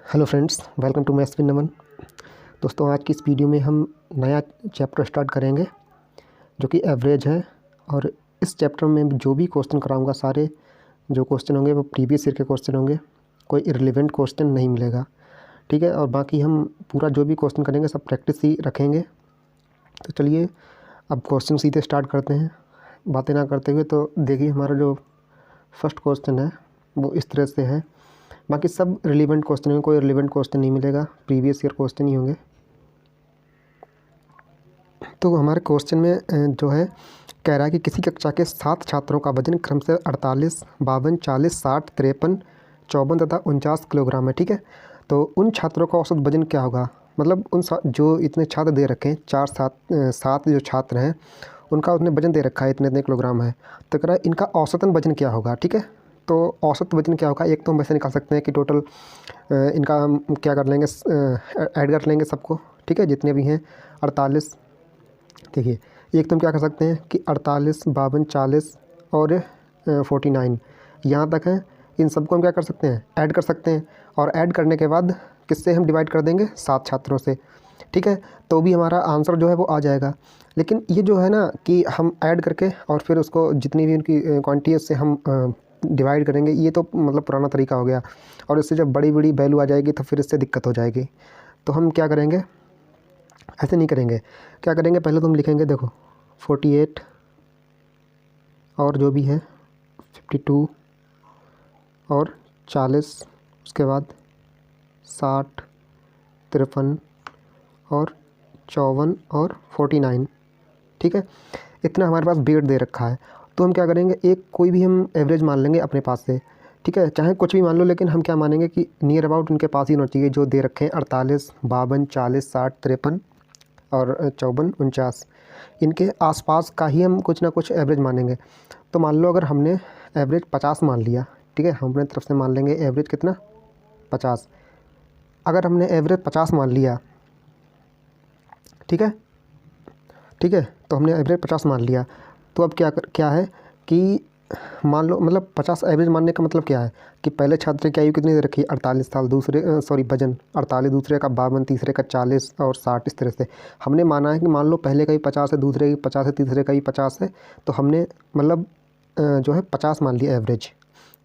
Hello friends, welcome to maths with Naman. दोस्तों, आज की इस वीडियो में हम नया चैप्टर स्टार्ट करेंगे जो कि एवरेज है। और इस चैप्टर में जो भी क्वेश्चन कराऊंगा, सारे जो क्वेश्चन होंगे वो प्रीवियस ईयर के क्वेश्चन होंगे। कोई इररिलेवेंट क्वेश्चन नहीं मिलेगा, ठीक है। और बाकी हम पूरा जो भी क्वेश्चन करेंगे सब प्रैक्टिस ही रखेंगे। तो चलिए अब क्वेश्चन सीधे स्टार्ट करते हैं, बातें ना करते हुए। तो देखिए, हमारा जो फर्स्ट क्वेश्चन है वो इस तरह से है। बाकी सब रिलेवेंट क्वेश्चन होंगे, कोई रिलेवेंट क्वेश्चन नहीं मिलेगा, प्रीवियस ईयर क्वेश्चन ही होंगे। तो हमारे क्वेश्चन में जो है कह रहा है कि किसी कक्षा के 7 छात्रों का वजन क्रमशः 48, 52, 40, 60, 53, 54 तथा 49 किलोग्राम है, ठीक है। तो उन छात्रों का औसत वजन क्या होगा? मतलब जो इतने छात्र दे रखे हैं, 7 जो छात्र हैं उनका उसने वजन दे रखा है, इतने इतने किलोग्राम है। तो कह रहा है इनका औसतन वजन क्या होगा, ठीक है। तो औसत वजन क्या होगा, एक तो हम वैसे निकाल सकते हैं कि टोटल इनका हम क्या कर लेंगे, ऐड कर लेंगे सबको, ठीक है, जितने भी हैं 48। देखिए, एक तो हम क्या कर सकते हैं कि 48, 52, 40 और 49 यहाँ तक हैं। इन सबको हम क्या कर सकते हैं, ऐड कर सकते हैं। और ऐड करने के बाद किससे हम डिवाइड कर देंगे, 7 छात्रों से, ठीक है। तो भी हमारा आंसर जो है वो आ जाएगा। लेकिन ये जो है ना कि हम ऐड करके और फिर उसको जितनी भी उनकी क्वांटिटी है उससे हम डिवाइड करेंगे, ये तो मतलब पुराना तरीका हो गया। और इससे जब बड़ी बड़ी वैल्यू आ जाएगी तो फिर इससे दिक्कत हो जाएगी। तो हम क्या करेंगे, ऐसे नहीं करेंगे। क्या करेंगे, पहले तो हम लिखेंगे, देखो 48 और जो भी है 52 और 40, उसके बाद 60, 53 और 54 और 49, ठीक है। इतना हमारे पास वेट दे रखा है। तो हम क्या करेंगे, एक कोई भी हम एवरेज मान लेंगे अपने पास से, ठीक है, चाहे कुछ भी मान लो, लेकिन हम क्या मानेंगे कि नियर अबाउट उनके पास ही होना चाहिए जो दे रखे हैं 48, 52, 40, 60, 53 और 54, 49। इनके आसपास का ही हम कुछ ना कुछ एवरेज मानेंगे। तो मान लो अगर हमने एवरेज 50 मान लिया, ठीक है, हम अपने तरफ से मान लेंगे एवरेज कितना, 50। अगर हमने एवरेज 50 मान लिया, ठीक है, ठीक है, तो हमने एवरेज 50 मान लिया। तो अब क्या है कि मान लो, मतलब 50 एवरेज मानने का मतलब क्या है कि पहले छात्र की आयु कितनी दे रखी है, 48 साल, दूसरे वजन 48, दूसरे का 52, तीसरे का 40 और 60। इस तरह से हमने माना है कि मान लो पहले का भी 50 है, दूसरे का 50 है, तीसरे का भी 50 है। तो हमने मतलब जो है 50 मान लिया एवरेज।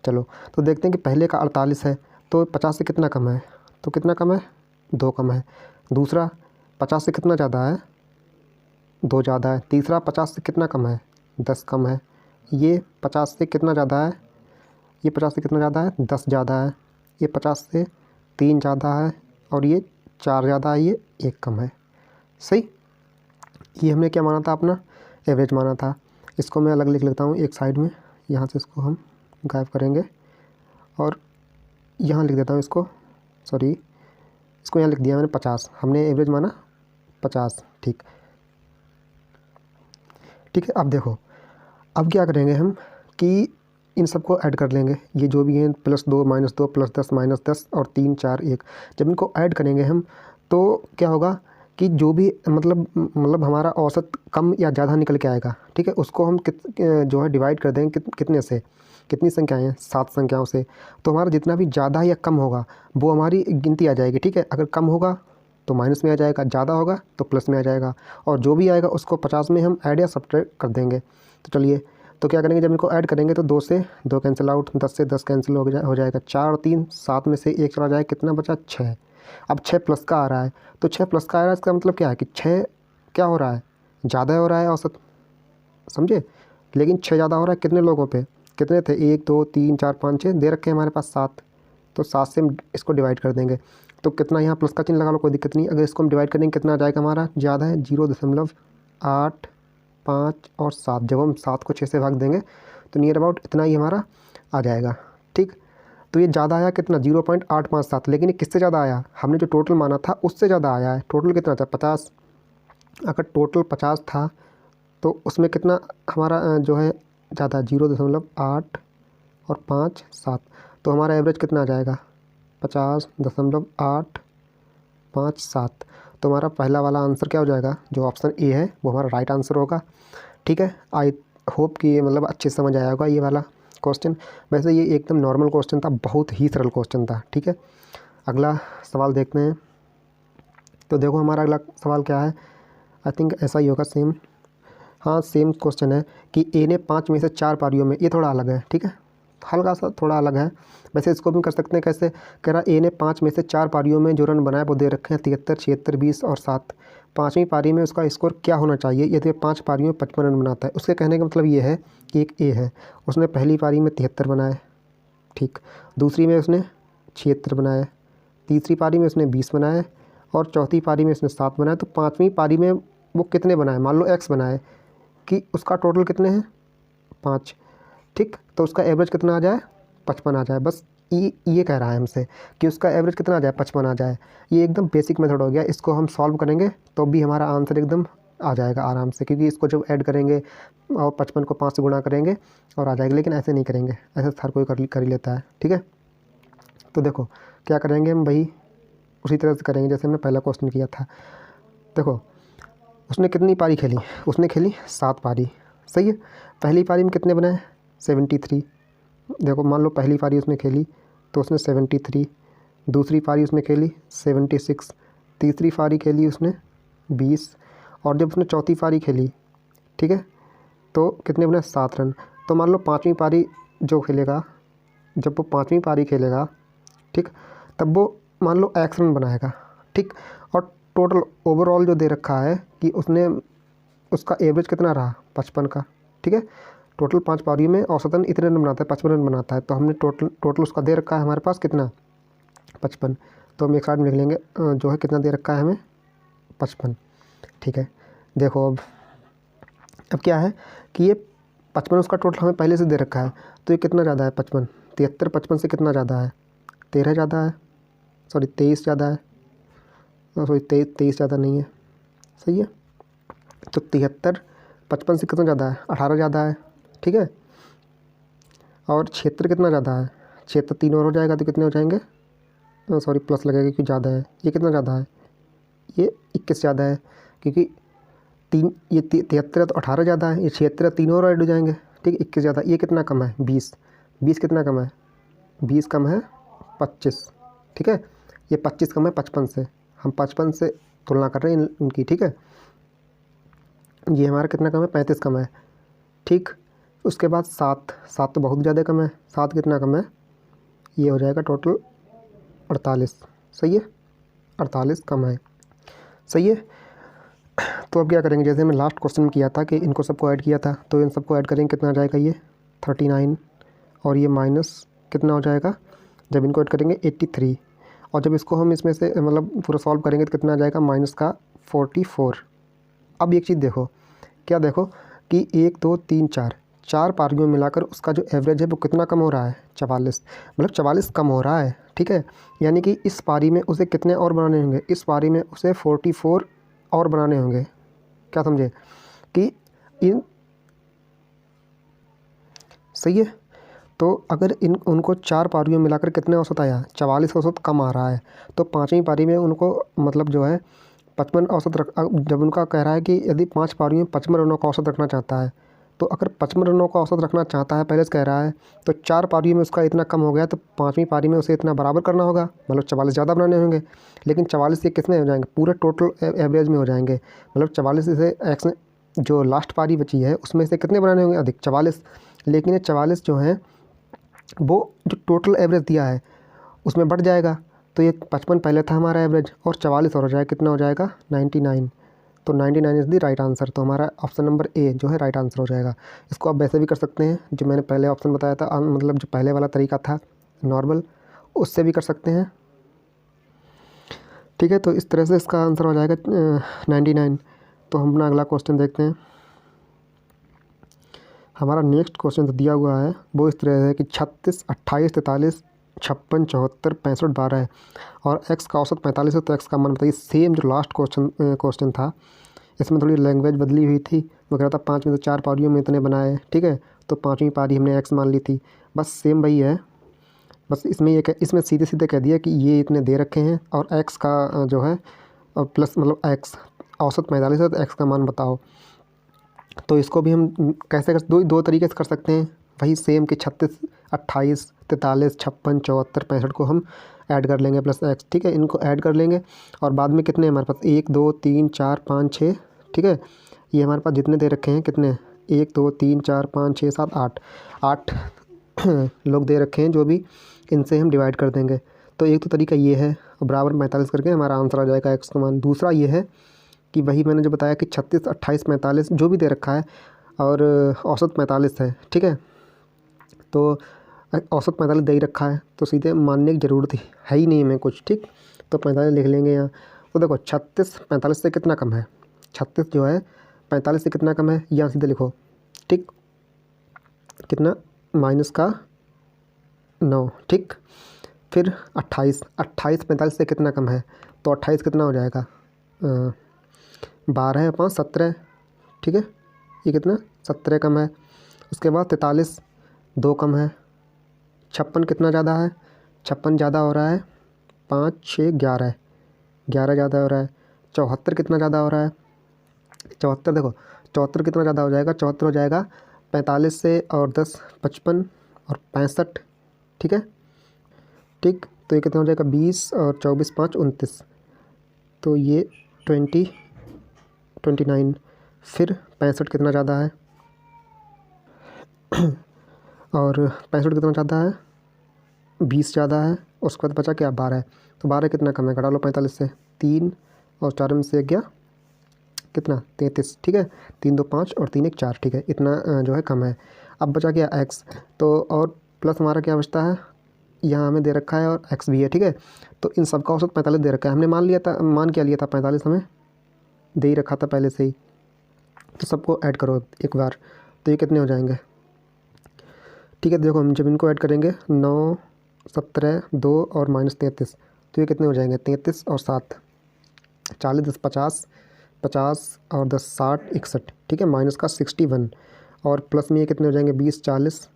चलो, तो देखते हैं कि पहले का 48 है तो 50 से कितना कम है, तो कितना कम है, 2 कम है। दूसरा 50 से कितना ज़्यादा है, 2 ज़्यादा है। तीसरा 50 से कितना कम है, 10 कम है। ये 50 से कितना ज़्यादा है, ये 50 से कितना ज़्यादा है, 10 ज़्यादा है। ये 50 से 3 ज़्यादा है और ये 4 ज़्यादा है, ये 1 कम है। सही, ये हमने क्या माना था, अपना एवरेज माना था। इसको मैं अलग लिख लेता हूँ एक साइड में, यहाँ से इसको हम गायब करेंगे और यहाँ लिख देता हूँ इसको, सॉरी, इसको यहाँ लिख दिया मैंने 50। हमने एवरेज माना 50, ठीक, ठीक है। अब देखो, अब क्या करेंगे हम कि इन सबको ऐड कर लेंगे, ये जो भी हैं, +2, -2, +10, -10 और 3, 4, 1। जब इनको ऐड करेंगे हम तो क्या होगा कि जो भी मतलब हमारा औसत कम या ज़्यादा निकल के आएगा, ठीक है, उसको हम जो है डिवाइड कर देंगे कितने से, कितनी संख्याएँ हैं, 7 संख्याओं से। तो हमारा जितना भी ज़्यादा या कम होगा वो हमारी गिनती आ जाएगी, ठीक है। अगर कम होगा तो माइनस में आ जाएगा, ज़्यादा होगा तो प्लस में आ जाएगा। और जो भी आएगा उसको 50 में हम ऐड या सब्ट्रैक्ट कर देंगे। तो चलिए, तो क्या करेंगे, जब इनको ऐड करेंगे तो 2 से 2 कैंसिल आउट, 10 से 10 कैंसिल हो जाएगा, 4 और 3 7 में से 1 चला जाएगा, कितना बचा, 6। अब 6 प्लस का आ रहा है, तो 6 प्लस का आ रहा है, इसका मतलब क्या है कि 6 क्या हो रहा है, ज़्यादा हो रहा है औसत, समझे। लेकिन 6 ज़्यादा हो रहा है कितने लोगों पे, कितने थे, 1 2 3 4 5 6 दे रखे हैं हमारे पास 7। तो 7 से हम इसको डिवाइड कर देंगे। तो कितना, यहाँ प्लस का चिन्ह लगा लो, कोई दिक्कत नहीं। अगर इसको हम डिवाइड करेंगे कितना आ जाएगा, हमारा ज़्यादा है, 0.8, 5 और 7। जब हम 7 को 6 से भाग देंगे तो नियर अबाउट इतना ही हमारा आ जाएगा, ठीक। तो ये ज़्यादा आया कितना, 0.857। लेकिन ये किससे ज़्यादा आया, हमने जो टोटल माना था उससे ज़्यादा आया है। टोटल कितना था, 50। अगर टोटल 50 था तो उसमें कितना हमारा जो है ज़्यादा, 0.8 और 5, 7। तो हमारा एवरेज कितना आ जाएगा, 50.857। तो हमारा पहला वाला आंसर क्या हो जाएगा, जो ऑप्शन ए है वो हमारा राइट आंसर होगा, ठीक है। आई होप कि ये मतलब अच्छे से समझ आया होगा ये वाला क्वेश्चन। वैसे ये एकदम नॉर्मल क्वेश्चन था, बहुत ही सरल क्वेश्चन था, ठीक है। अगला सवाल देखते हैं। तो देखो हमारा अगला सवाल क्या है, आई थिंक ऐसा ही होगा सेम। हाँ सेम क्वेश्चन है कि ए ने 5 में से 4 पारियों में, ये थोड़ा अलग है, ठीक है, हल्का सा थोड़ा अलग है। वैसे इसको भी कर सकते हैं कैसे, कह रहा ए ने 5 में से 4 पारियों में जो रन बनाए वो दे रखे हैं 73, 76, 20 और 7। 5वीं पारी में उसका स्कोर क्या होना चाहिए यदि 5 पारियों में 55 रन बनाता है। उसके कहने का मतलब ये है कि एक ए है, उसने पहली पारी में 73 बनाए, ठीक, दूसरी में उसने 76 बनाए, तीसरी पारी में उसने 20 बनाए और चौथी पारी में उसने 7 बनाए। तो 5वीं पारी में वो कितने बनाए, मान लो एक्स बनाए कि उसका टोटल कितने हैं 5, ठीक, तो उसका एवरेज कितना आ जाए 55 आ जाए। बस ये कह रहा है हमसे कि उसका एवरेज कितना आ जाए 55 आ जाए। ये एकदम बेसिक मेथड हो गया, इसको हम सॉल्व करेंगे तो भी हमारा आंसर एकदम आ जाएगा आराम से, क्योंकि इसको जब ऐड करेंगे और 55 को 5 से गुणा करेंगे और आ जाएगा। लेकिन ऐसे नहीं करेंगे, ऐसे हर कोई कर ही लेता है, ठीक है। तो देखो क्या करेंगे हम, वही उसी तरह से करेंगे जैसे हमने पहला क्वेश्चन किया था। देखो उसने कितनी पारी खेली, उसने खेली 7 पारी, सही है। पहली पारी में कितने बनाए 73, देखो मान लो पहली पारी उसने खेली तो उसने 73, दूसरी पारी उसने खेली 76, तीसरी पारी खेली उसने 20 और जब उसने चौथी पारी खेली, ठीक है, तो कितने बने 7 रन। तो मान लो 5वीं पारी जो खेलेगा, जब वो 5वीं पारी खेलेगा, ठीक, तब वो मान लो एक्स रन बनाएगा, ठीक, और टोटल ओवरऑल जो दे रखा है कि उसने उसका एवरेज कितना रहा 55 का, ठीक है। टोटल 5 पारियों में औसतन इतने रन बनाता है 55 रन बनाता है, तो हमने टोटल उसका दे रखा है हमारे पास कितना 55। तो हम एक साइड में लिख लेंगे जो है कितना दे रखा है हमें 55, ठीक है। देखो अब क्या है कि ये 55 उसका टोटल हमें पहले से दे रखा है, तो ये कितना ज़्यादा है 55, 73 55 से कितना ज़्यादा है 13 ज़्यादा है, सॉरी 23 ज़्यादा है, सॉरी 23 ज़्यादा नहीं है, सही है। तो 73 55 से कितना ज़्यादा है 18 ज़्यादा है, ठीक है। और 76 कितना ज़्यादा है, 76 3 और हो जाएगा तो कितने हो जाएंगे, सॉरी प्लस लगेगा क्योंकि ज़्यादा है। ये कितना ज़्यादा है, ये 21 ज़्यादा है, क्योंकि 3 ये 73 तो 18 ज़्यादा है, ये 76 3 और ऐड हो जाएंगे, ठीक है, 21 ज़्यादा। ये कितना कम है 20, 20 कितना कम है 20 कम है 25, ठीक है। ये 25 कम है 55 से, हम 55 से तुलना कर रहे हैं इनकी, ठीक है। ये हमारा कितना कम है 35 कम है, ठीक। उसके बाद 7 तो बहुत ज़्यादा कम है, 7 कितना कम है, ये हो जाएगा टोटल 48, सही है, 48 कम है, सही है। तो अब क्या करेंगे, जैसे हमने लास्ट क्वेश्चन में किया था कि इनको सबको ऐड किया था, तो इन सबको ऐड करेंगे कितना आ जाएगा ये 39 और ये माइनस कितना हो जाएगा जब इनको ऐड करेंगे 83, और जब इसको हम इसमें से मतलब पूरा सॉल्व करेंगे तो कितना आ जाएगा माइनस का 44। अब एक चीज़ देखो, क्या देखो कि 1 2 3 4 पारियों में मिलाकर उसका जो एवरेज है वो कितना कम हो रहा है 44, मतलब 44 कम हो रहा है, ठीक है। यानी कि इस पारी में उसे कितने और बनाने होंगे, इस पारी में उसे 44 और बनाने होंगे, क्या समझे कि इन, सही है। तो अगर उनको 4 पारियों में मिलाकर कितने औसत आया 44 औसत कम आ रहा है, तो 5वीं पारी में उनको मतलब जो है 55 औसत जब उनका कह रहा है कि यदि 5 पारियों में 55 रनों का औसत रखना चाहता है, तो अगर 55 रनों का औसत रखना चाहता है पहले से कह रहा है, तो 4 पारियों में उसका इतना कम हो गया, तो 5वीं पारी में उसे इतना बराबर करना होगा, मतलब 44 ज़्यादा बनाने होंगे। लेकिन 44 ये किस में हो जाएंगे, पूरे टोटल एवरेज में हो जाएंगे, मतलब 44 से एक्स जो लास्ट पारी बची है उसमें से कितने बनाने होंगे अधिक 44। लेकिन ये 44 जो है वो जो टोटल एवरेज दिया है उसमें बढ़ जाएगा, तो ये 55 पहले था हमारा एवरेज और 44 और हो जाएगा, कितना हो जाएगा 99। तो 99 इज़ द राइट आंसर, तो हमारा ऑप्शन नंबर ए जो है राइट आंसर हो जाएगा। इसको आप वैसे भी कर सकते हैं जो मैंने पहले ऑप्शन बताया था, मतलब जो पहले वाला तरीका था नॉर्मल, उससे भी कर सकते हैं, ठीक है। तो इस तरह से इसका आंसर हो जाएगा 99। तो हम अपना अगला क्वेश्चन देखते हैं। हमारा नेक्स्ट क्वेश्चन तो दिया हुआ है वो इस तरह है कि 36 28 43 56 74 65 12 है और एक्स का औसत 45 है, तो एक्स का मान बताइए। सेम जो लास्ट क्वेश्चन था, इसमें थोड़ी लैंग्वेज बदली हुई थी। वो कह रहा था 5 में से 4 पारियों में इतने बनाए, ठीक है, तो 5वीं पारी हमने एक्स मान ली थी, बस सेम वही है। बस इसमें सीधे सीधे कह दिया कि ये इतने दे रखे हैं और एक्स का जो है और प्लस मतलब एक्स औसत 45 है, तो एक्स का मान बताओ। तो इसको भी हम कैसे कर दो तरीके से कर सकते हैं, वही सेम कि 36 28 43 56 74 65 को हम ऐड कर लेंगे प्लस एक्स, ठीक है। इनको ऐड कर लेंगे और बाद में कितने हमारे पास 1 2 3 4 5 6, ठीक है। ये हमारे पास जितने दे रखे हैं कितने 1 2 3 4 5 6 7 8 8 लोग दे रखे हैं जो भी, इनसे हम डिवाइड कर देंगे। तो एक तो तरीका ये है, बराबर 45 करके हमारा आंसर आ जाएगा एक्स का मान। दूसरा ये है कि वही मैंने जो बताया कि 36 28 45 जो भी दे रखा है और औसत 45 है, ठीक है। तो औसत 45 दे ही रखा है तो सीधे मानने की ज़रूरत है ही नहीं हमें कुछ, ठीक। तो 45 लिख लेंगे यहाँ। तो देखो 36 45 से कितना कम है, 36 जो है 45 से कितना कम है, यहाँ सीधे लिखो, ठीक। कितना -9, ठीक। फिर 28 45 से कितना कम है, तो 28 कितना हो जाएगा 12 है 5 17, ठीक है। ये कितना 17 कम है। उसके बाद 43 2 कम है। 56 कितना ज़्यादा है, 56 ज़्यादा हो रहा है 5 6 11 11 ज़्यादा हो रहा है। 74 कितना ज़्यादा हो रहा है, 74 देखो 74 कितना ज़्यादा हो जाएगा, 74 हो जाएगा 45 से और 10 55 और 65, ठीक है, ठीक। तो ये कितना हो जाएगा 20 और 24 5 29, तो ये 29। फिर 65 कितना ज़्यादा है और 65 कितना ज़्यादा है 20 ज़्यादा है। उसके बाद बचा क्या 12 है, तो 12 कितना कम है, घटा लो 45 से, 3 और 4 में से गया कितना 33, ठीक है। 3 2 5 और 3 1 4, ठीक है। इतना जो है कम है। अब बचा क्या एक्स, तो और प्लस हमारा क्या बचता है, यहाँ हमें दे रखा है और एक्स भी है, ठीक है। तो इन सब का औसत 45 दे रखा है, हमने मान क्या लिया था 45 हमें दे ही रखा था पहले से ही। तो सबको ऐड करो एक बार, तो ये कितने हो जाएंगे, ठीक है। देखो हम जब इनको ऐड करेंगे 9 17 2 और -33, तो ये कितने हो जाएंगे 33 और 7 40 10 50 50 और 10 60 61, ठीक है। माइनस का 61 और प्लस में ये कितने हो जाएंगे 20 40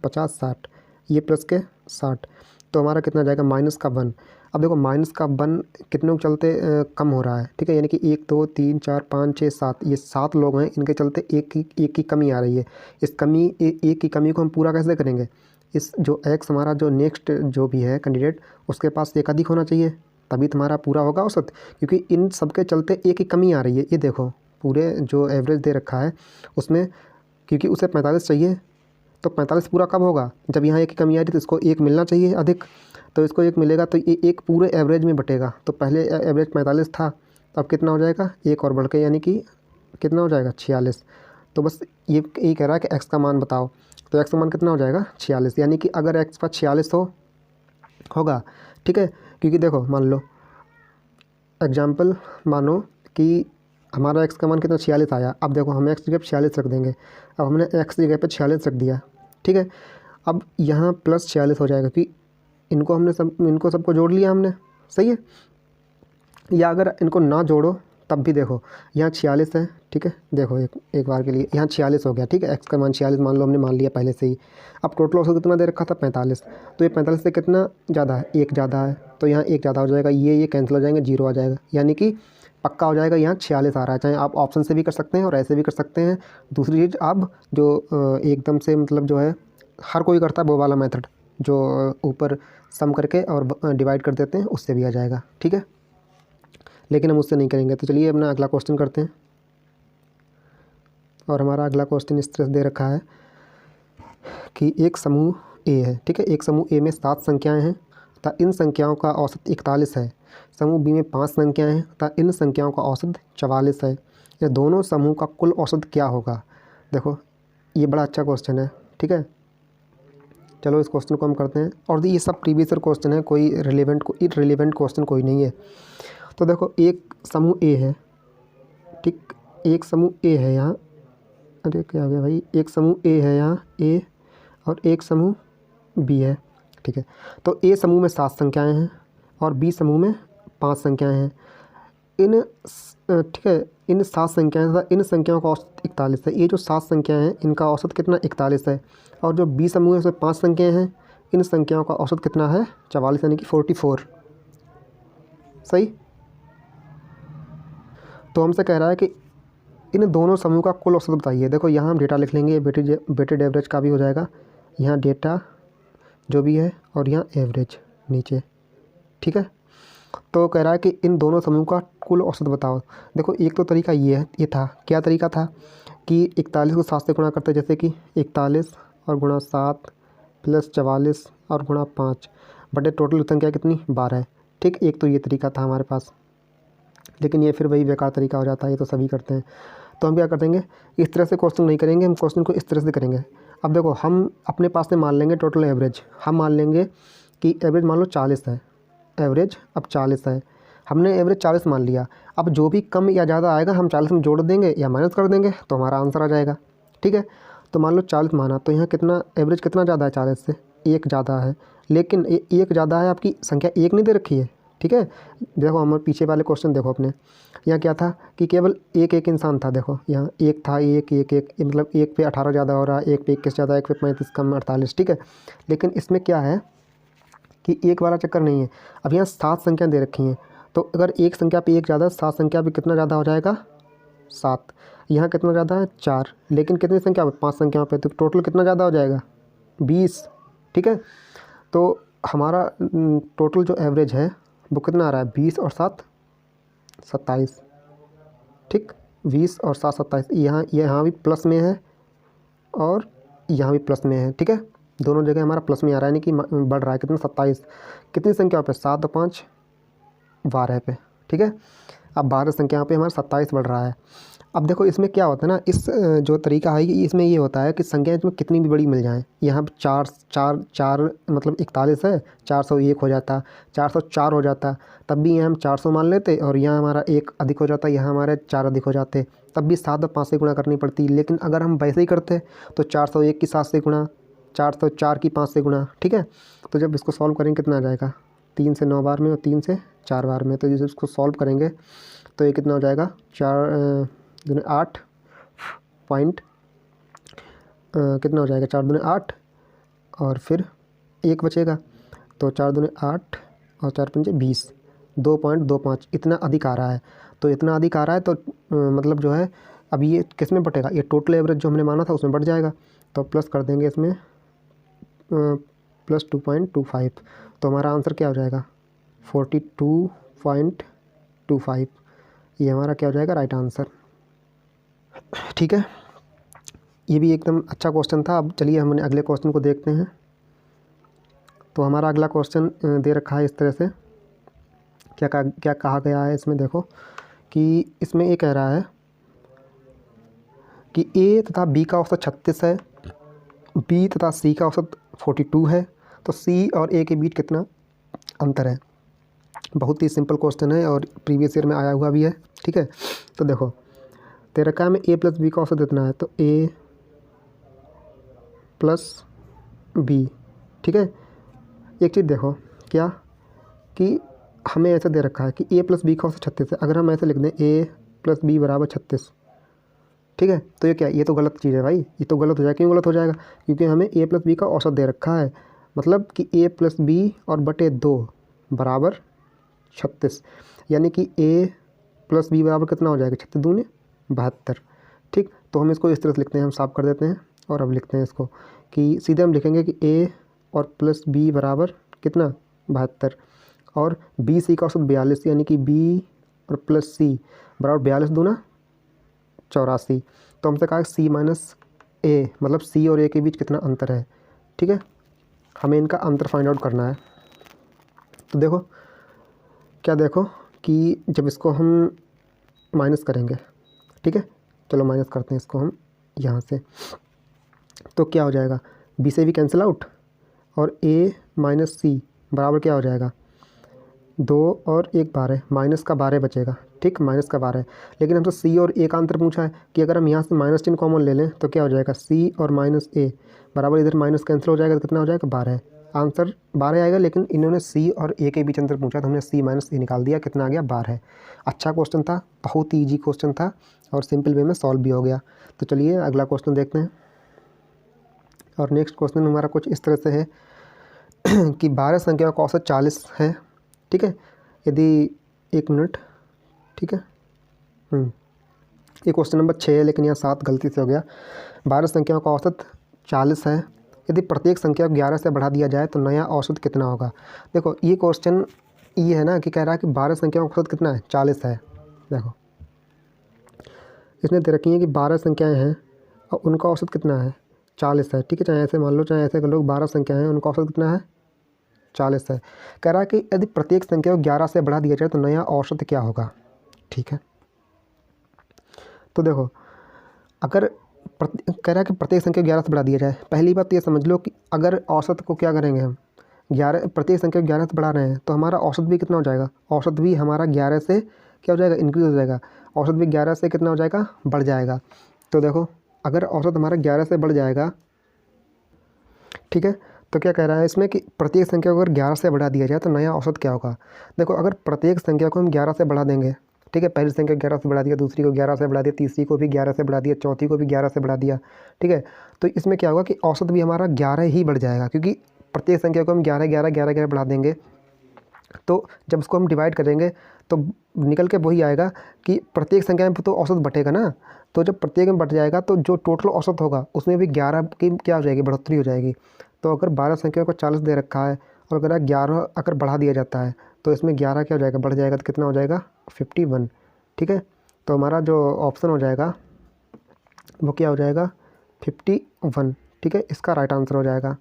50 60, ये प्लस के 60, तो हमारा कितना जाएगा -1। अब देखो -1 कितनों के चलते कम हो रहा है, ठीक है। यानी कि 1 2 3 4 5 6 7, ये 7 लोग हैं, इनके चलते एक की कमी आ रही है। इस कमी एक की कमी को हम पूरा कैसे करेंगे, इस जो एक्स हमारा जो नेक्स्ट जो भी है कैंडिडेट उसके पास एक अधिक होना चाहिए, तभी तुम्हारा पूरा होगा औसत, क्योंकि इन सब के चलते एक की कमी आ रही है। ये देखो पूरे जो एवरेज दे रखा है उसमें, क्योंकि उसे 45 चाहिए, तो 45 पूरा कब होगा, जब यहाँ एक की कमी आ रही तो इसको एक मिलना चाहिए अधिक, तो इसको एक मिलेगा तो ये एक पूरे एवरेज में बटेगा। तो पहले एवरेज 45 था, तो अब कितना हो जाएगा एक और बढ़ के, यानी कि कितना हो जाएगा 46। तो बस ये कह रहा है कि एक्स का मान बताओ, तो एक्स का मान कितना हो जाएगा 46, यानी कि अगर एक्स का 46 होगा, ठीक है। क्योंकि देखो मान लो एग्जाम्पल, मानो कि हमारा एक्स का मान कितना 46 आया। अब देखो हम एक्स जगह पर 46 रख देंगे, अब हमने एक्स जगह पे 46 रख दिया, ठीक है। अब यहाँ प्लस 46 हो जाएगा कि इनको सबको जोड़ लिया हमने, सही है। या अगर इनको ना जोड़ो तब भी देखो यहाँ 46 है, ठीक है। देखो एक बार के लिए यहाँ 46 हो गया, ठीक है। एक्स का मान 46 मान लो हमने मान लिया पहले से ही। अब टोटल औसत कितना दे रखा था 45, तो ये 45 से कितना ज़्यादा है, एक ज़्यादा है, तो यहाँ एक ज़्यादा हो जाएगा, ये कैंसिल हो जाएंगे, 0 आ जाएगा, यानी कि पक्का हो जाएगा यहाँ 46 आ रहा है। चाहे आप ऑप्शन से भी कर सकते हैं और ऐसे भी कर सकते हैं। दूसरी चीज़ आप जो एकदम से मतलब जो है हर कोई करता है वो वाला मेथड, जो ऊपर सम करके और डिवाइड कर देते हैं, उससे भी आ जाएगा, ठीक है। लेकिन हम उससे नहीं करेंगे। तो चलिए अपना अगला क्वेश्चन करते हैं। और हमारा अगला क्वेश्चन इस तरह से दे रखा है कि एक समूह ए है, ठीक है। एक समूह ए में 7 संख्याएं हैं तथा इन संख्याओं का औसत 41 है। समूह बी में 5 संख्याएं हैं तथा इन संख्याओं का औसत 44 है। ये दोनों समूह का कुल औसत क्या होगा। देखो ये बड़ा अच्छा क्वेश्चन है, ठीक है। चलो इस क्वेश्चन को हम करते हैं। और ये सब प्रीवियस ईयर क्वेश्चन है, कोई इररिलेवेंट क्वेश्चन कोई नहीं है। तो देखो एक समूह ए है, ठीक, एक समूह ए है यहाँ, अरे क्या हो गया भाई, एक समूह ए है यहाँ ए और एक समूह बी है, ठीक है। तो ए समूह में 7 संख्याएं हैं और बी समूह में 5 संख्याएं हैं। ठीक है, इन 7 संख्याएं तथा इन संख्याओं का औसत 41 है। ये जो 7 संख्याएं हैं इनका औसत कितना 41 है, और जो बी समूह है उसमें 5 संख्याएं हैं, इन संख्याओं का औसत कितना है 44, यानी कि 44, सही। तो हमसे कह रहा है कि इन दोनों समूह का कुल औसत बताइए। देखो यहाँ हम डेटा लिख लेंगे, वेटेड एवरेज का भी हो जाएगा, यहाँ डेटा जो भी है और यहाँ एवरेज नीचे, ठीक है। तो कह रहा है कि इन दोनों समूह का कुल औसत बताओ। देखो एक तो तरीका ये था, क्या तरीका था कि 41 को 7 से गुणा करते, जैसे कि 41 और गुणा 7 प्लस 44 और गुणा 5 बटे टोटल संख्या कितनी 12 है, ठीक। एक तो ये तरीका था हमारे पास, लेकिन ये फिर वही बेकार तरीका हो जाता है, ये तो सभी करते हैं। तो हम क्या कर देंगे, इस तरह से क्वेश्चन नहीं करेंगे, हम क्वेश्चन को इस तरह से करेंगे। अब देखो हम अपने पास से मान लेंगे टोटल एवरेज, हम मान लेंगे कि एवरेज मान लो 40 है, एवरेज अब 40 है, हमने एवरेज 40 मान लिया। अब जो भी कम या ज़्यादा आएगा हम 40 में जोड़ देंगे या माइनस कर देंगे तो हमारा आंसर आ जाएगा, ठीक है। तो मान लो 40 माना, तो यहाँ कितना एवरेज कितना ज़्यादा है 40 से, 1 ज़्यादा है, लेकिन 1 ज़्यादा है, आपकी संख्या 1 नहीं दे रखी है, ठीक है। देखो हमारे पीछे वाले क्वेश्चन देखो अपने, यहाँ क्या था कि केवल एक इंसान था, देखो यहाँ एक था, एक मतलब एक पे 18 ज़्यादा हो रहा है, एक पे 21 ज़्यादा, एक पे 35 कम 48, ठीक है। लेकिन इसमें क्या है कि एक वाला चक्कर नहीं है। अब यहाँ 7 संख्या दे रखी हैं, तो अगर एक संख्या पे 1 ज़्यादा, 7 संख्या पे कितना ज़्यादा हो जाएगा 7, यहाँ कितना ज़्यादा है 4, लेकिन कितनी संख्या पे 5 संख्या पे, तो टोटल कितना ज़्यादा हो जाएगा 20, ठीक है। तो हमारा टोटल जो एवरेज है वो कितना आ रहा है 20 और 7 27, ठीक। 20 और 7 27, यहाँ भी प्लस में है और यहाँ भी प्लस में है, ठीक है। दोनों जगह हमारा प्लस में आ रहा है, यानी कि बढ़ रहा है कितना 27, कितनी संख्या पे 7 और 5 12 पे, ठीक है। अब 12 संख्या पे हमारा 27 बढ़ रहा है। अब देखो इसमें क्या होता है ना, इस जो तरीका है इसमें ये होता है कि संख्या इसमें कितनी भी बड़ी मिल जाए, यहाँ चार चार चार मतलब 41 है, 401 हो जाता, 404 हो जाता, तब भी यहाँ हम 400 मान लेते और यहाँ हमारा 1 अधिक हो जाता, यहाँ हमारे 4 अधिक हो जाते, तब भी 7 और 5 से गुणा करनी पड़ती। लेकिन अगर हम वैसे ही करते तो 401 की 7 से गुणा, 404 की 5 से गुणा, ठीक है। तो जब इसको सॉल्व करेंगे कितना आ जाएगा, 3 से 9 बार में और 3 से 4 बार में, तो जैसे इसको सॉल्व करेंगे तो ये कितना हो जाएगा 8 पॉइंट कितना हो जाएगा 4 दूनी 8 और फिर 1 बचेगा, तो 4 दूनी 8 और 4 पंजे 20, 2.25 इतना अधिक आ रहा है। तो इतना अधिक आ रहा है तो मतलब जो है अब ये किस में बटेगा, ये टोटल एवरेज जो हमने माना था उसमें बढ़ जाएगा, तो प्लस कर देंगे इसमें प्लस 2.25, तो हमारा आंसर क्या हो जाएगा 42.25, ये हमारा क्या हो जाएगा राइट आंसर, ठीक है। ये भी एकदम अच्छा क्वेश्चन था। अब चलिए हमने अगले क्वेश्चन को देखते हैं। तो हमारा अगला क्वेश्चन दे रखा है इस तरह से, क्या कहा गया है इसमें, देखो कि इसमें ये कह रहा है कि ए तथा बी का औसत 36 है, बी तथा सी का औसत 42 है, तो सी और ए के बीच कितना अंतर है। बहुत ही सिंपल क्वेश्चन है और प्रीवियस ईयर में आया हुआ भी है, ठीक है। तो देखो तेरे रखा में ए प्लस बी का औसत इतना है, तो ए प्लस बी, ठीक है। एक चीज़ देखो क्या कि हमें ऐसा दे रखा है कि ए प्लस बी का औसत 36 है, अगर हम ऐसे लिख दें ए प्लस बी बराबर 36, ठीक है, तो ये क्या, ये तो गलत चीज़ है भाई, ये तो गलत हो जाएगा। क्यों गलत हो जाएगा, क्योंकि हमें ए प्लस बी का औसत दे रखा है, मतलब कि ए प्लस बी और बटे 2 बराबर 36, यानी कि ए प्लस बी बराबर कितना हो जाएगा 36 दूनी 72, ठीक। तो हम इसको इस तरह से लिखते हैं, हम साफ कर देते हैं और अब लिखते हैं इसको कि सीधे हम लिखेंगे कि ए और प्लस बी बराबर कितना 72 और बी सी का औसत 42, यानी कि बी और प्लस सी बराबर 42 दूना 84। तो हमसे कहा सी माइनस ए, मतलब सी और ए के बीच कितना अंतर है, ठीक है। हमें इनका अंतर फाइंड आउट करना है। तो देखो क्या, देखो कि जब इसको हम माइनस करेंगे, ठीक है, चलो माइनस करते हैं इसको हम यहाँ से, तो क्या हो जाएगा बी से भी कैंसिल आउट और ए माइनस सी बराबर क्या हो जाएगा 2 और 1 12, माइनस का 12 बचेगा, ठीक, माइनस का 12। लेकिन हमसे सी और ए का अंतर पूछा है कि अगर हम यहाँ से माइनस चिन्ह कॉमन ले लें तो क्या हो जाएगा सी और माइनस ए बराबर, इधर माइनस कैंसिल हो जाएगा तो कितना हो जाएगा 12, आंसर 12 आएगा। लेकिन इन्होंने सी और ए के बीच अंतर पूछा तो हमने सी माइनस ए निकाल दिया, कितना आ गया 12। अच्छा क्वेश्चन था, बहुत ही ईजी क्वेश्चन था और सिंपल वे में सॉल्व भी हो गया। तो चलिए अगला क्वेश्चन देखते हैं। और नेक्स्ट क्वेश्चन हमारा कुछ इस तरह से है कि 12 संख्या का औसत 40 है, ठीक है। यदि 1 मिनट, ठीक है, ये क्वेश्चन नंबर 6 है, लेकिन यहाँ 7 गलती से हो गया। 12 संख्याओं का औसत 40 है, यदि प्रत्येक संख्या को 11 से बढ़ा दिया जाए तो नया औसत कितना होगा। देखो ये क्वेश्चन ये है ना कि कह रहा है कि 12 संख्याओं का औसत कितना है, 40 है। देखो इसने दे रखी है कि 12 संख्याएं हैं और उनका औसत कितना है, 40 है। ठीक है, चाहे ऐसे मान लो चाहे ऐसे कर लो, 12 संख्याएं हैं उनका औसत कितना है, 40 है। कह रहा है कि यदि प्रत्येक संख्या को 11 से बढ़ा दिया जाए तो नया औसत क्या होगा। ठीक है, तो देखो अगर कह रहा है कि प्रत्येक संख्या को 11 से बढ़ा दिया जाए, पहली बात तो ये समझ लो कि अगर औसत को क्या करेंगे हम, 11 प्रत्येक संख्या को 11 से बढ़ा रहे हैं तो हमारा औसत भी कितना हो जाएगा, औसत भी हमारा 11 से क्या हो जाएगा, इंक्रीज़ हो जाएगा। औसत भी 11 से कितना हो जाएगा, बढ़ जाएगा। तो देखो अगर औसत हमारा 11 से बढ़ जाएगा, ठीक है, तो क्या कह रहा है इसमें कि प्रत्येक संख्या को अगर 11 से बढ़ा दिया जाए तो नया औसत क्या होगा। देखो अगर प्रत्येक संख्या को हम 11 से बढ़ा देंगे, ठीक है, पहली संख्या को 11 से बढ़ा दिया, दूसरी को 11 से बढ़ा दिया, तीसरी को भी 11 से बढ़ा दिया, चौथी को भी 11 से बढ़ा दिया, ठीक है, तो इसमें क्या होगा कि औसत भी हमारा 11 ही बढ़ जाएगा, क्योंकि प्रत्येक संख्या को हम 11 11 11 11 बढ़ा देंगे तो जब उसको हम डिवाइड करेंगे तो निकल के वही आएगा कि प्रत्येक संख्या में तो औसत बटेगा ना, तो जब प्रत्येक में बढ़ जाएगा तो जो टोटल औसत होगा उसमें भी 11 की क्या हो जाएगी, बढ़ोतरी हो जाएगी। तो अगर 12 संख्या को 40 दे रखा है और अगर 11 अगर बढ़ा दिया जाता है तो इसमें 11 क्या हो जाएगा, बढ़ जाएगा, तो कितना हो जाएगा, 51। ठीक है, तो हमारा जो ऑप्शन हो जाएगा वो क्या हो जाएगा, 51। ठीक है, इसका राइट आंसर हो जाएगा।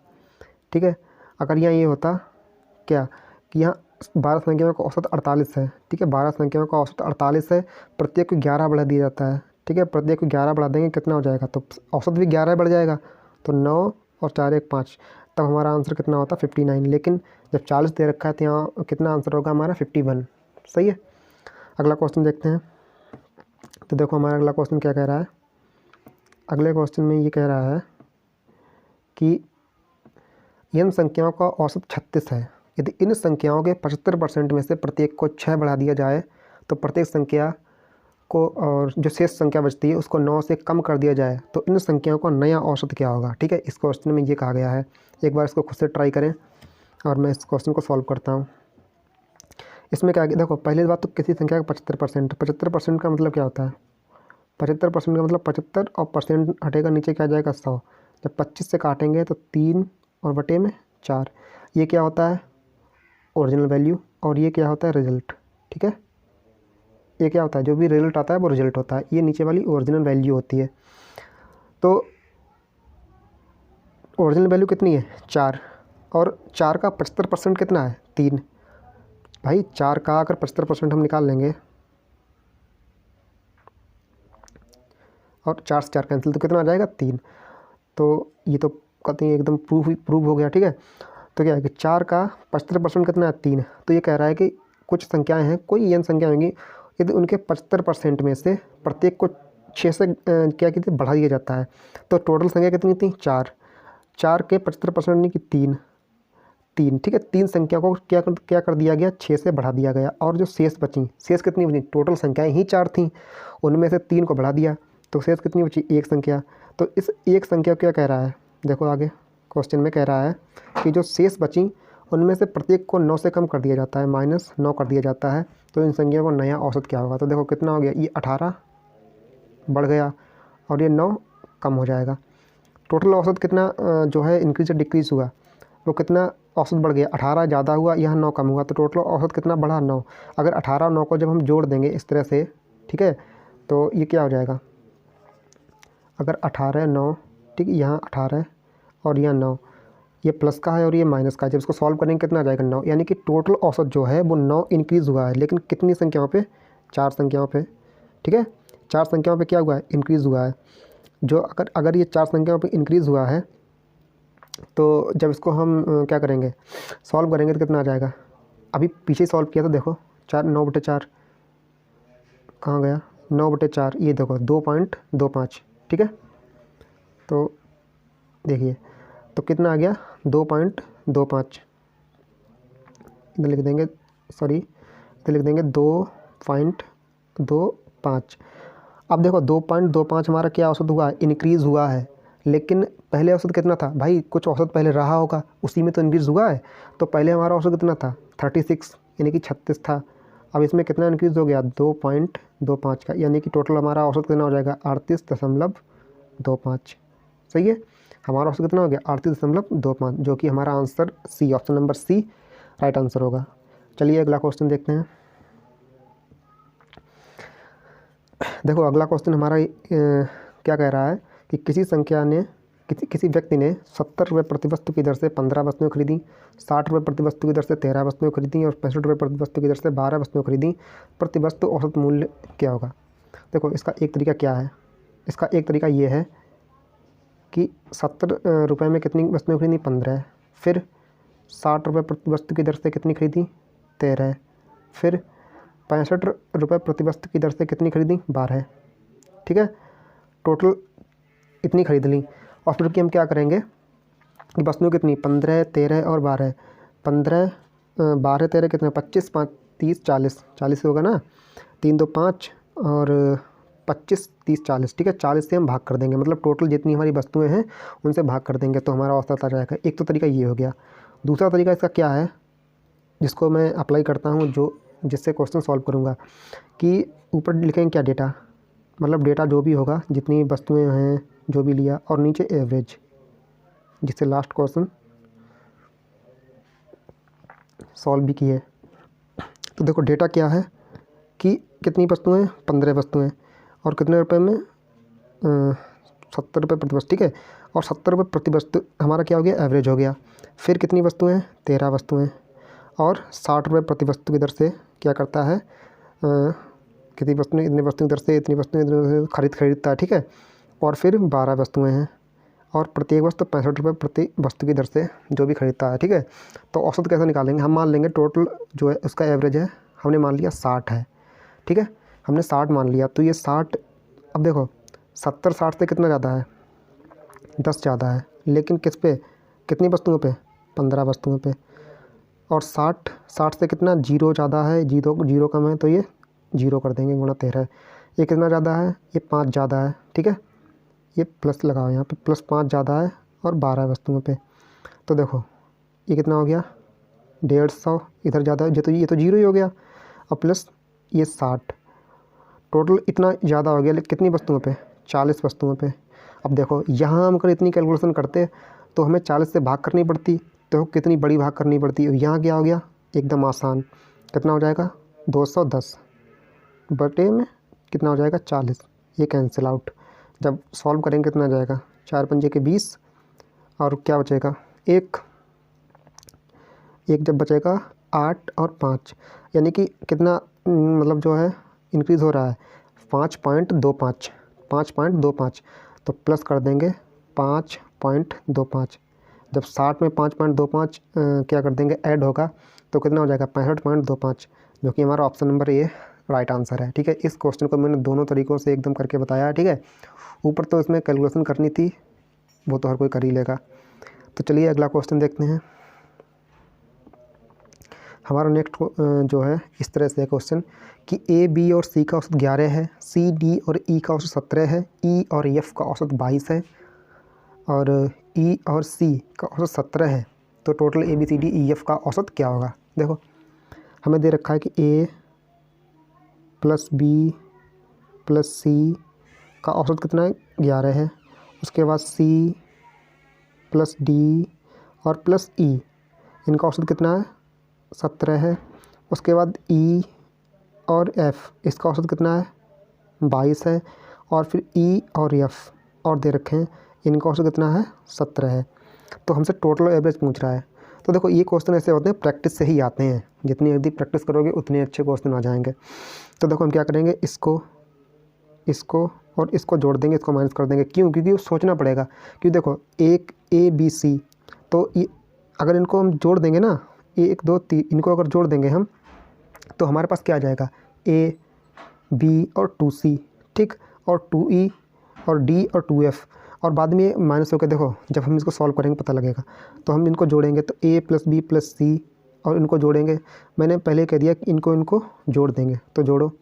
ठीक है, अगर यहाँ ये होता क्या कि यहाँ 12 संख्याओं का औसत 48 है। ठीक है, 12 संख्याओं का औसत 48 है, प्रत्येक को 11 बढ़ा दिया जाता है। ठीक है, प्रत्येक को 11 बढ़ा देंगे कितना हो जाएगा, तो औसत भी 11 बढ़ जाएगा, तो 9 और 4 1 5, तब हमारा आंसर कितना होता, 59। लेकिन जब 40 दे रखा है तो यहाँ कितना आंसर होगा हमारा, 51। सही है, अगला क्वेश्चन देखते हैं। तो देखो हमारा अगला क्वेश्चन क्या कह रहा है, अगले क्वेश्चन में ये कह रहा है कि इन संख्याओं का औसत 36 है। यदि इन संख्याओं के 75% में से प्रत्येक को 6 बढ़ा दिया जाए तो प्रत्येक संख्या को और जो शेष संख्या बचती है उसको 9 से कम कर दिया जाए तो इन संख्याओं का नया औसत क्या होगा। ठीक है, इस क्वेश्चन में ये कहा गया है। एक बार इसको खुद से ट्राई करें और मैं इस क्वेश्चन को सॉल्व करता हूँ। इसमें क्या, देखो पहली बात तो किसी संख्या का 75%, 75% का मतलब क्या होता है, 75% का मतलब 75 और परसेंट हटेगा नीचे क्या आ जाएगा, 100। जब 25 से काटेंगे तो 3 और बटे में 4, ये क्या होता है, ओरिजिनल वैल्यू, और ये क्या होता है, रिजल्ट। ठीक है, ये क्या होता है, जो भी रिजल्ट आता है वो रिजल्ट होता है, ये नीचे वाली ओरिजिनल वैल्यू होती है। तो ओरिजिनल वैल्यू कितनी है, 4, और 4 का 75% कितना है, 3। भाई 4 का अगर 75% हम निकाल लेंगे और 4 से 4 कैंसिल तो कितना आ जाएगा, 3। तो ये तो कहते हैं एकदम प्रूव हो गया। ठीक है, तो क्या है कि 4 का 75% कितना है, 3। तो ये कह रहा है कि कुछ संख्याएं हैं, कोई n संख्या होंगी, यदि उनके 75% में से प्रत्येक को 6 से क्या कहते बढ़ा दिया जाता है तो टोटल संख्या कितनी थी, 4। 4 के 75% नहीं कि 3। ठीक है, 3 संख्या को क्या कर दिया गया, 6 से बढ़ा दिया गया, और जो शेष बची, शेष कितनी बची, टोटल संख्याएँ ही 4 थीं, उनमें से 3 को बढ़ा दिया तो शेष कितनी बची, 1 संख्या। तो इस एक संख्या को क्या कह रहा है, देखो आगे क्वेश्चन में कह रहा है कि जो शेष बची उनमें से प्रत्येक को 9 से कम कर दिया जाता है, -9 कर दिया जाता है, तो इन संख्या को नया औसत क्या होगा। तो देखो कितना हो गया, ये 18 बढ़ गया और ये 9 कम हो जाएगा। टोटल औसत कितना जो है इंक्रीज डिक्रीज हुआ, वो कितना औसत बढ़ गया, 18 ज़्यादा हुआ, यहाँ 9 कम हुआ, तो टोटल औसत कितना बढ़ा, 9। अगर 18 और 9 को जब हम जोड़ देंगे इस तरह से, ठीक है, तो ये क्या हो जाएगा, अगर 18 9, ठीक है, यहाँ 18 और यहाँ 9, ये प्लस का है और ये माइनस का है, जब इसको सॉल्व करेंगे कितना आ जाएगा, 9। यानी कि टोटल औसत जो है वो 9 इंक्रीज़ हुआ है, लेकिन कितनी संख्याओं पे, 4 संख्याओं पे। ठीक है, 4 संख्याओं पे क्या हुआ है, इंक्रीज़ हुआ है। जो अगर ये 4 संख्याओं पे इंक्रीज़ हुआ है तो जब इसको हम क्या करेंगे, सॉल्व करेंगे तो कितना आ जाएगा, अभी पीछे सॉल्व किया तो देखो 9/4 कहाँ गया, 9/4, ये देखो 2.25। ठीक है, तो देखिए तो कितना आ गया, 2.25, इधर लिख देंगे, सॉरी इधर लिख देंगे 2.25। अब देखो 2.25 हमारा क्या औसत हुआ है, इंक्रीज़ हुआ है, लेकिन पहले औसत कितना था भाई, कुछ औसत पहले रहा होगा उसी में तो इंक्रीज़ हुआ है। तो पहले हमारा औसत कितना था, 36 यानी कि 36 था। अब इसमें कितना इंक्रीज़ हो गया, 2.25 का, यानी कि टोटल हमारा औसत कितना हो जाएगा, 38.25। सही है, हमारा ऑप्शन कितना हो गया 38.25, जो कि हमारा answer C, option number C right answer होगा। चलिए अगला क्वेश्चन देखते हैं। देखो अगला क्वेश्चन हमारा क्या कह रहा है कि किसी व्यक्ति ने 70 रुपये प्रति वस्तु की दर से 15 वस्तुएं खरीदी, 60 रुपये प्रति वस्तु की दर से 13 वस्तुएं खरीदी और 65 रुपये प्रति वस्तु की दर से 12 वस्तुएं खरीदी। प्रति वस्तु औसत मूल्य क्या होगा? देखो इसका एक तरीका क्या है, इसका एक तरीका ये है कि 70 रुपये में कितनी वस्तुएं खरीदी 15, फिर 60 रुपये प्रति वस्तु की दर से कितनी खरीदी 13, फिर 65 रुपये प्रति वस्तु की दर से कितनी खरीदी 12। ठीक है, टोटल इतनी खरीद ली और फिर कि हम क्या करेंगे कि वस्तुएं कितनी 15, 13 और 12, 15 12 13 कितने 25 5 30 40, 40 होगा ना, 3 2 5 और 25 30 40। ठीक है, 40 से हम भाग कर देंगे, मतलब टोटल जितनी हमारी वस्तुएं हैं उनसे भाग कर देंगे तो हमारा औसत आ जाएगा। एक तो तरीका ये हो गया। दूसरा तरीका इसका क्या है, जिसको मैं अप्लाई करता हूँ, जिससे क्वेश्चन सॉल्व करूँगा, कि ऊपर लिखेंगे क्या डेटा, मतलब डेटा जो भी होगा जितनी वस्तुएं हैं जो भी लिया, और नीचे एवरेज, जिससे लास्ट क्वेश्चन सॉल्व भी किए। तो देखो डेटा क्या है कि कितनी वस्तुएं 15 वस्तुएं और कितने रुपए में 70 रुपये प्रति वस्तु। ठीक है, और 70 रुपये प्रति वस्तु हमारा क्या हो गया एवरेज हो गया। फिर कितनी वस्तुएं 13 वस्तुएं और 60 रुपये प्रति वस्तु की दर से क्या करता है, कितनी वस्तुएं इतनी वस्तु की दर से इतनी वस्तुएं खरीदता है। ठीक है, और फिर 12 वस्तुएं हैं और प्रत्येक वस्तु 65 रुपये प्रति वस्तु की दर से जो भी खरीदता है। ठीक है, तो औसत कैसे निकालेंगे, हम मान लेंगे टोटल जो है उसका एवरेज है, हमने मान लिया 60 है। ठीक है, हमने 60 मान लिया, तो ये 60, अब देखो 70 60 से कितना ज़्यादा है 10 ज़्यादा है, लेकिन किस पे कितनी वस्तुओं पे 15 वस्तुओं पे, और 60 से कितना 0 ज़्यादा है, 0 कम है, तो ये 0 कर देंगे गुणा 13। ये कितना ज़्यादा है, ये 5 ज़्यादा है। ठीक है, ये प्लस लगाओ यहाँ पे, प्लस 5 ज़्यादा है और 12 वस्तुओं पे, तो देखो ये कितना हो गया 150, इधर ज़्यादा है, ये तो 0 ही हो गया, और प्लस ये 60, टोटल इतना ज़्यादा हो गया, लेकिन कितनी वस्तुओं पे 40 वस्तुओं पे। अब देखो यहाँ हम अगर इतनी कैलकुलेशन करते तो हमें 40 से भाग करनी पड़ती, तो कितनी बड़ी भाग करनी पड़ती। यहाँ क्या हो गया एकदम आसान, कितना हो जाएगा 210 बटे में कितना हो जाएगा 40, ये कैंसिल आउट। जब सॉल्व करेंगे कितना जाएगा 4 पंजे के 20, और क्या बचेगा एक जब बचेगा 8 और 5, यानी कि कितना मतलब जो है इंक्रीज़ हो रहा है 5.25, तो प्लस कर देंगे 5.25। जब 60 में 5.25 क्या कर देंगे ऐड होगा, तो कितना हो जाएगा 65.25, जो कि हमारा option number A right answer है। ठीक है, इस क्वेश्चन को मैंने दोनों तरीक़ों से एकदम करके बताया है। ठीक है, ऊपर तो इसमें कैलकुलेशन करनी थी, वो तो हर कोई कर ही लेगा। तो चलिए अगला क्वेश्चन देखते हैं। हमारा नेक्स्ट जो है इस तरह से क्वेश्चन कि ए बी और सी का औसत 11 है, सी डी और ई का औसत 17 है, ई और एफ का औसत 22 है, और ई और सी का औसत 17 है, तो total A B C D E F का औसत क्या होगा। देखो हमें दे रखा है कि ए प्लस बी प्लस सी का औसत कितना है 11 है, उसके बाद सी प्लस डी और प्लस ई, इनका औसत कितना है 17 है, उसके बाद ई और एफ़, इसका औसत कितना है 22 है, और फिर ई और एफ़ और दे रखे हैं, इनका औसत कितना है 17 है। तो हमसे टोटल एवरेज पूछ रहा है। तो देखो ये क्वेश्चन ऐसे होते हैं, प्रैक्टिस से ही आते हैं, जितनी अधिक प्रैक्टिस करोगे उतने अच्छे क्वेश्चन आ जाएंगे। तो देखो हम क्या करेंगे, इसको और इसको जोड़ देंगे, इसको माइनस कर देंगे। क्यों? क्योंकि सोचना पड़ेगा, क्योंकि देखो एक ए बी सी, तो ये अगर इनको हम जोड़ देंगे ना 1 2 3, इनको अगर जोड़ देंगे हम, तो हमारे पास क्या आ जाएगा ए बी और 2C, ठीक, और 2E और D और 2F, और बाद में माइनस होकर देखो जब हम इसको सॉल्व करेंगे पता लगेगा। तो हम इनको जोड़ेंगे तो A प्लस बी प्लस सी, और इनको जोड़ेंगे, मैंने पहले कह दिया कि इनको जोड़ देंगे, तो जोड़ो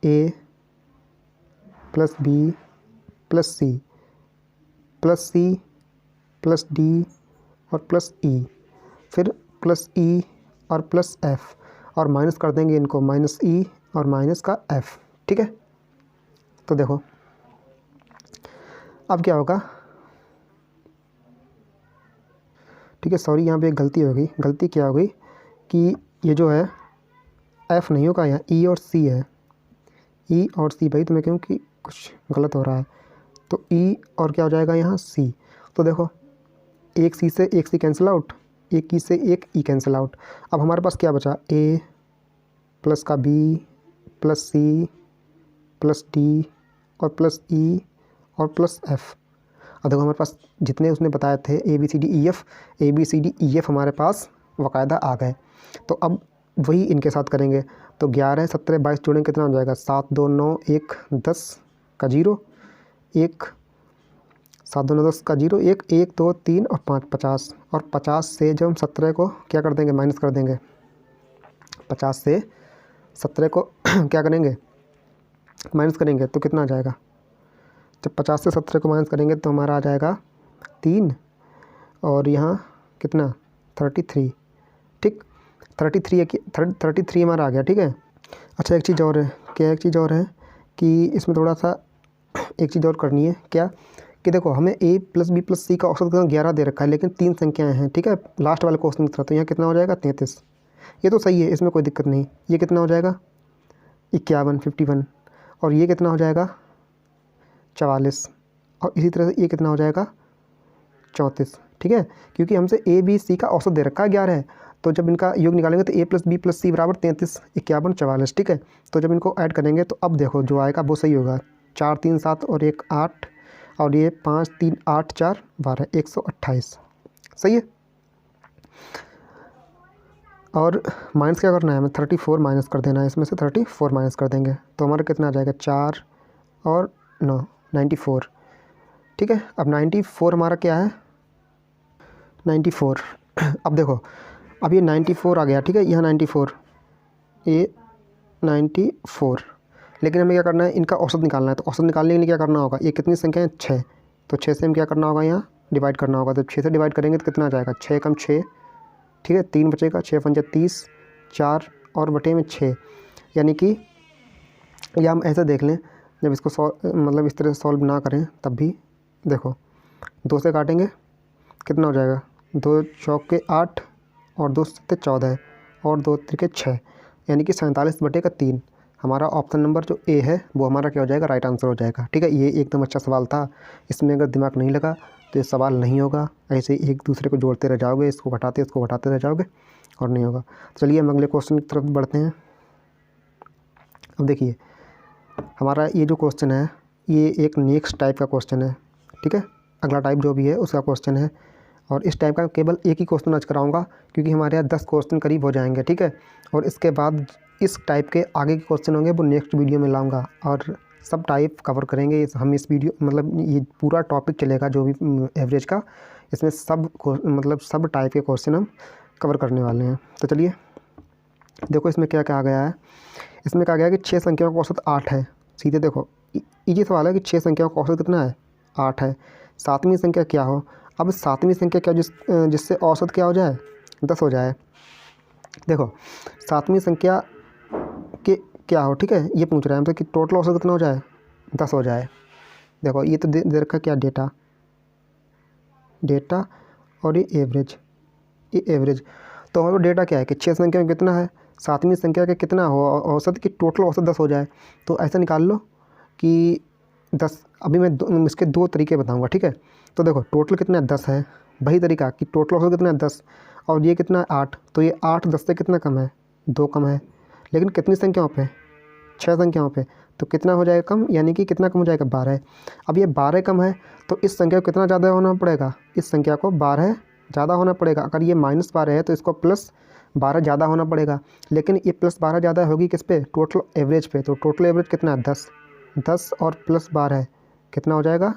A plus B plus C plus C plus D और प्लस ई, फिर प्लस ई और प्लस एफ़, और माइनस कर देंगे इनको, माइनस ई और माइनस का एफ़। ठीक है, तो देखो अब क्या होगा, ठीक है। सॉरी, यहाँ पे एक गलती हो गई। गलती क्या हो गई कि ये जो है F नहीं होगा, यहाँ E और C है। E और C भाई, तो मैं कहूँ कि कुछ गलत हो रहा है। तो E और क्या हो जाएगा यहाँ C। तो देखो, एक C से एक C कैंसिल आउट, एक E से एक E कैंसिल आउट। अब हमारे पास क्या बचा, A प्लस का B plus C plus D और प्लस E और प्लस F। अब देखो, हमारे पास जितने उसने बताए थे ABCDEF हमारे पास बाकायदा आ गए। तो अब वही इनके साथ करेंगे। तो 11 17 22 जोड़ेंगे, कितना हो जाएगा, 7 2 9 1 10 का 0, 1 7 2 9 10 का 0, 1 1 2 3 और 5 50। और 50 से जब हम 17 को क्या कर देंगे, माइनस कर देंगे। 50 से 17 को क्या करेंगे, माइनस करेंगे, तो कितना आ जाएगा। जब 50 से 17 को माइनस करेंगे तो हमारा आ जाएगा 3 और यहाँ कितना 33। ठीक, 33 हमारा आ गया। ठीक है। अच्छा, एक चीज़ और है। क्या एक चीज़ और है कि इसमें थोड़ा सा एक चीज़ और करनी है। क्या कि देखो, हमें A plus B plus C का औसत 11 दे रखा है, लेकिन 3 संख्याएं हैं। ठीक है, लास्ट वाले क्वेश्चन की तरह। तो यहाँ कितना हो जाएगा, 33। ये तो सही है, इसमें कोई दिक्कत नहीं। ये कितना हो जाएगा, 51 51। और ये कितना हो जाएगा, 44। और इसी तरह से ये कितना हो जाएगा, 34। ठीक है, क्योंकि हमसे A B C का औसत दे रखा है 11 है। तो जब इनका योग निकालेंगे तो A plus B plus C बराबर 33 51 44। ठीक है, तो जब इनको ऐड करेंगे तो अब देखो जो आएगा वो सही होगा। 4 3 7 और 1 8 और ये 5 3 8 4 12 128। सही है। और माइनस क्या करना है हमें, 34 माइनस कर देना है। इसमें से 34 माइनस कर देंगे तो हमारा कितना आ जाएगा, 4 और 9 94। ठीक है, अब 94 हमारा क्या है, 94। अब देखो, अब ये 94 आ गया। ठीक है, यहाँ 94, ये 94। लेकिन हमें क्या करना है, इनका औसत निकालना है। तो औसत निकालने के लिए क्या करना होगा, ये कितनी संख्या है, 6। तो 6 से हम क्या करना होगा, यहाँ डिवाइड करना होगा। तो 6 से डिवाइड करेंगे तो कितना आ जाएगा, 6 कम 6। ठीक है, 3 बचेगा, 6 पंजा 30, 4 और बटे में 6। यानी कि या हम ऐसे देख लें, जब इसको मतलब इस तरह से सॉल्व ना करें तब भी देखो, 2 से काटेंगे कितना हो जाएगा, 2 चौके 8 और 2 सत्ते 14 और 2 त्रिके 6, यानी कि 47/3। हमारा ऑप्शन नंबर जो ए है वो हमारा क्या हो जाएगा, राइट आंसर हो जाएगा। ठीक है, ये एकदम अच्छा सवाल था। इसमें अगर दिमाग नहीं लगा तो ये सवाल नहीं होगा। ऐसे ही एक दूसरे को जोड़ते रह जाओगे, इसको घटाते रह जाओगे और नहीं होगा। चलिए हम अगले क्वेश्चन की तरफ बढ़ते हैं। अब देखिए, हमारा ये जो क्वेश्चन है ये एक नेक्स्ट टाइप का क्वेश्चन है। ठीक है, अगला टाइप जो भी है उसका क्वेश्चन है। और इस टाइप का केवल एक ही क्वेश्चन आज कराऊंगा, क्योंकि हमारे यहाँ 10 क्वेश्चन करीब हो जाएंगे। ठीक है, और इसके बाद इस टाइप के आगे के क्वेश्चन होंगे वो नेक्स्ट वीडियो में लाऊंगा और सब टाइप कवर करेंगे। हम इस वीडियो मतलब ये पूरा टॉपिक चलेगा जो भी एवरेज का, इसमें सब टाइप के क्वेश्चन हम कवर करने वाले हैं। तो चलिए देखो, इसमें क्या क्या आ गया है। इसमें कहा गया है कि 6 संख्याओं का औसत 8 है। सीधे देखो, इजी सवाल है कि 6 संख्याओं का औसत कितना है, 8 है। 7वीं संख्या क्या हो। अब 7वीं संख्या क्या जिससे औसत क्या हो जाए, 10 हो जाए। देखो, 7वीं संख्या के क्या हो, ठीक है, ये पूछ रहा है हमसे कि टोटल औसत कितना हो जाए, 10 हो जाए। देखो, ये तो दे रखा क्या, डेटा और ये एवरेज। तो हमारे डेटा क्या है कि 6 संख्या में कितना है, 7वीं संख्या का कितना हो औसत, कि टोटल औसत 10 हो जाए। तो ऐसा निकाल लो कि 10। अभी मैं इसके 2 तरीके बताऊंगा। ठीक है, तो देखो टोटल कितना है, 10 है। वही तरीका कि टोटल औसत कितना है, 10, और ये कितना है, 8। तो ये 8 10 से कितना कम है, 2 कम है। लेकिन कितनी संख्याओं पे, 6 संख्याओं पे। तो कितना हो जाएगा कम, यानी कि कितना कम हो जाएगा, 12। अब ये 12 कम है तो इस संख्या को कितना ज़्यादा होना पड़ेगा, इस संख्या को 12 ज़्यादा होना पड़ेगा। अगर ये -12 है तो इसको +12 ज़्यादा होना पड़ेगा। लेकिन ये +12 ज़्यादा होगी किस पे, टोटल एवरेज पे। तो टोटल एवरेज कितना है, 10 और +12 कितना हो जाएगा,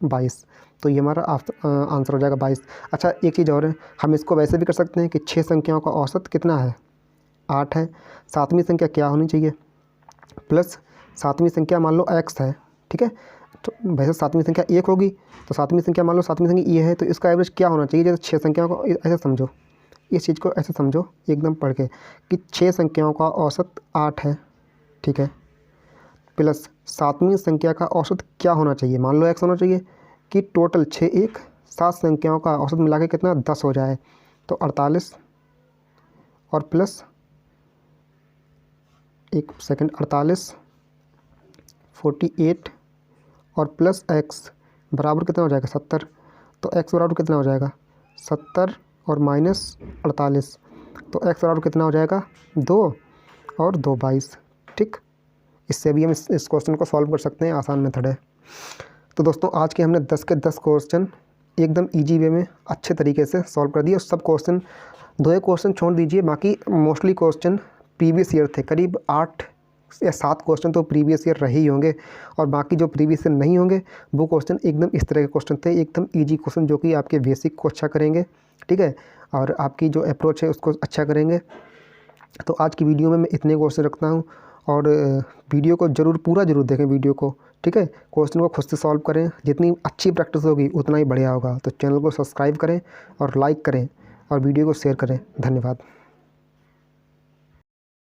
22। तो ये हमारा आंसर हो जाएगा 22। अच्छा, एक चीज़ और है, हम इसको वैसे भी कर सकते हैं कि 6 संख्याओं का औसत कितना है, 8 है। 7वीं संख्या क्या होनी चाहिए, प्लस 7वीं संख्या मान लो x है। ठीक है, तो वैसे 7वीं संख्या 1 होगी, तो 7वीं संख्या मान लो 7वीं संख्या ये है, तो इसका एवरेज क्या होना चाहिए। जैसे 6 संख्याओं को ऐसे समझो, इस चीज़ को ऐसे समझो एकदम पढ़ के, कि 6 संख्याओं का औसत 8 है। ठीक है, प्लस 7वीं संख्या का औसत क्या होना चाहिए, मान लो x होना चाहिए, कि टोटल 6 1 7 संख्याओं का औसत मिला के कितना 10 हो जाए। तो 48 और प्लस 48 48 और प्लस x बराबर कितना हो जाएगा 70। तो x बराबर कितना हो जाएगा 70 और माइनस 48। तो x बराबर कितना हो जाएगा 2 और 2 22। ठीक, इससे भी हम इस क्वेश्चन को सॉल्व कर सकते हैं, आसान मेथड है। तो दोस्तों आज के हमने 10 के 10 क्वेश्चन एकदम इजी वे में अच्छे तरीके से सॉल्व कर दिए। सब क्वेश्चन 2 क्वेश्चन छोड़ दीजिए, बाकी मोस्टली क्वेश्चन प्रीवियस ईयर थे। करीब 8 या 7 क्वेश्चन तो प्रीवियस ईयर रहे ही होंगे, और बाकी जो प्रीवियस ईयर नहीं होंगे वो क्वेश्चन एकदम इस तरह के क्वेश्चन थे, एकदम ईजी क्वेश्चन जो कि आपके बेसिक को अच्छा करेंगे। ठीक है, और आपकी जो अप्रोच है उसको अच्छा करेंगे। तो आज की वीडियो में मैं इतने क्वेश्चन रखता हूँ, और वीडियो को पूरा ज़रूर देखें वीडियो को। ठीक है, क्वेश्चन को खुद से सॉल्व करें, जितनी अच्छी प्रैक्टिस होगी उतना ही बढ़िया होगा। तो चैनल को सब्सक्राइब करें और लाइक करें और वीडियो को शेयर करें। धन्यवाद।